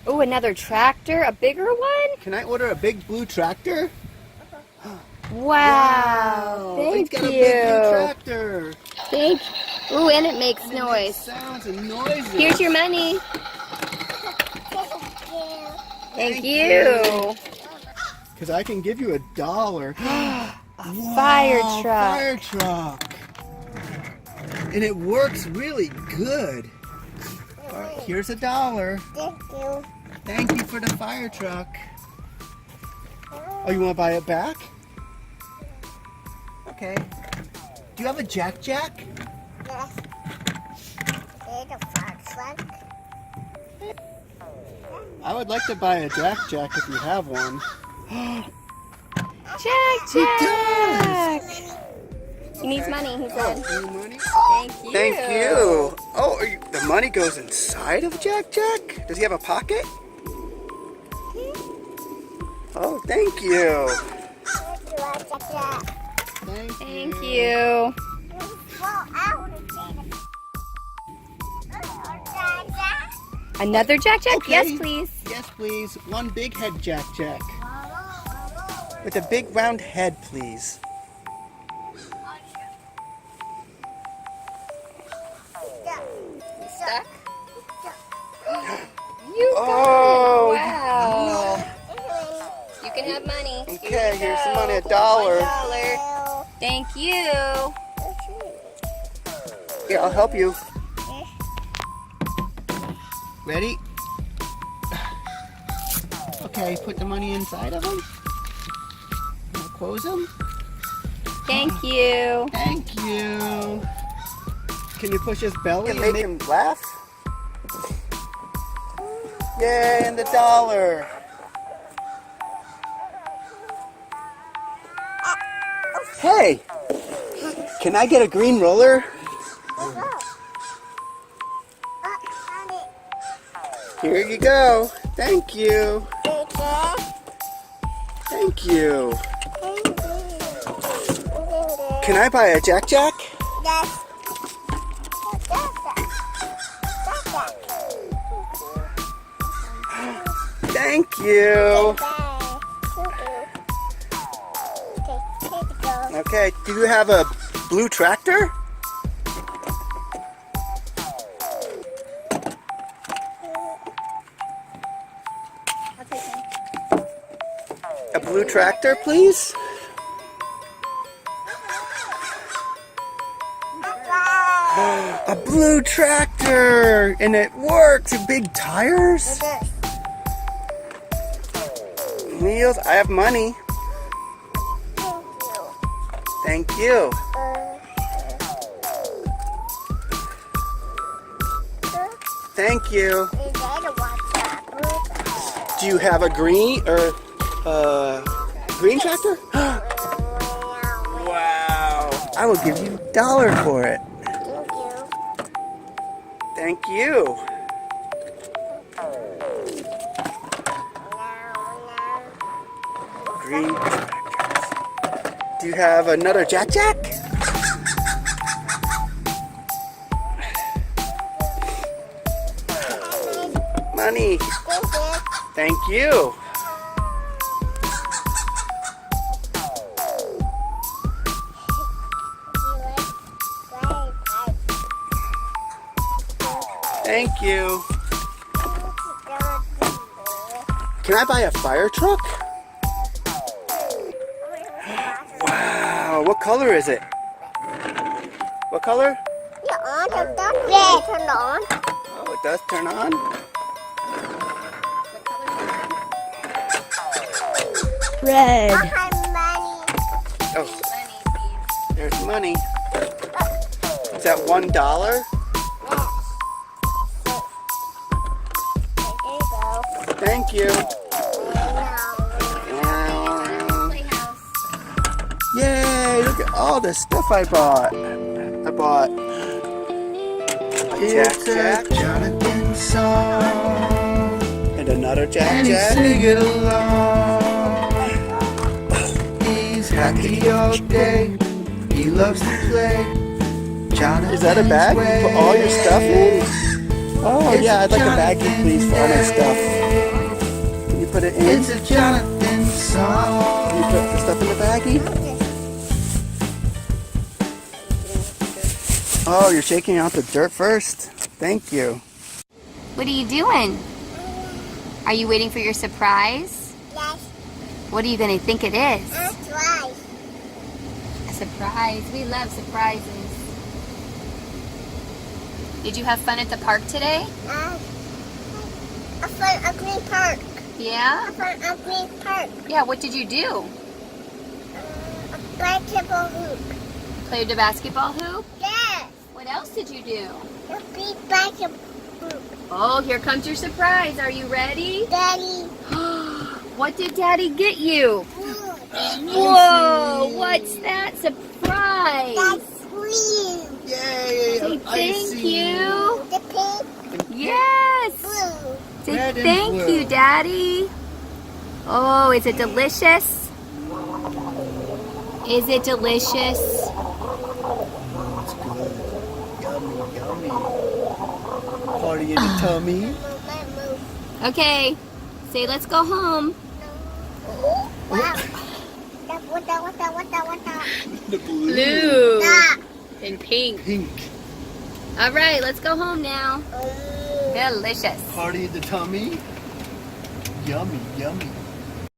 Oh, another tractor, a bigger one? Can I order a big blue tractor? Wow. It's Thank got a you. big blue tractor. Thank you. Ooh, and it makes And it noise. makes sounds and noises. Here's your money. Thank you. Because I can give you $1. A fire truck. Fire truck. And it works really good. All right, here's $1. Thank you. Thank you for the fire truck. Oh, you want to buy it back? Okay. Do you have a Jack? Yes. There's a fire truck. I would like to buy a Jack if you have one. Jack. He needs money, he said. Any money? Thank you. Thank you. Oh, the money goes inside of Jack? Does he have a pocket? Oh, thank you. Thank you. Another Jack? Okay. Yes, please. Yes, please. One big head Jack. With a big round head, please. Stuck? You got Oh, it. Wow. You can have money. Okay, here's you some go. money, $1. $1. Thank you. Here, I'll help you. Ready? Okay, put the money inside of him. Now close him. Thank you. Thank you. Can you push his belly and make him laugh? Yay, and $1. Hey, can I get a green roller? Here you go. Thank you. Thank you. Can I buy a Jack? Yes. Thank you. Okay, do you have a blue tractor? I'll take him. A blue tractor, please? A blue tractor! And it works! Big tires? Wheels? I have money. Thank you. Thank you. Do you have a green tractor? Wow. I will give you $1 for it. Thank you. Green tractors. Do you have another Jack? Money. Thank you. Thank you. Can I buy a fire truck? Wow, what color is it? What color? Red. Turn on. Oh, it does turn on? Red. Oh, there's money. Is that $1? Thank you. Playhouse. Yay, look at all the stuff I bought. I bought a Jack Jonathan song, and another and he Jack. sing it along. He's happy all day, he loves to play. Jonathan's Is that a bag? way. Put all your stuff in? Oh, Oh yeah, I'd like a baggie, please, for all my stuff. Can you put it in? It's a Jonathan song. Can you put the stuff in the baggie? Oh, you're shaking out the dirt first? Thank you. What are you doing? Are you waiting for your surprise? Yes, What are you going to think it is? that's right. A surprise. We love surprises. Did you have fun at the park today? I found a green park. Yeah? I found a green park. Yeah, what did you do? A basketball hoop. Played the basketball hoop? Yes, What else did you do? a big basketball hoop. Oh, here comes your surprise. Are you ready? Daddy. What did Daddy get you? Blue. Whoa, what's that surprise? That's green. Yay! Say thank you. The pink. Yes. Blue. Say Red and thank blue. you, Daddy. Oh, is it delicious? Is it delicious? It's good. Yummy, yummy. Party in the tummy. Move. Okay, say let's go home. Wow. What that? The blue. Blue That. and pink. Pink. All right, let's go home now. Delicious. Party in the tummy. Yummy, yummy.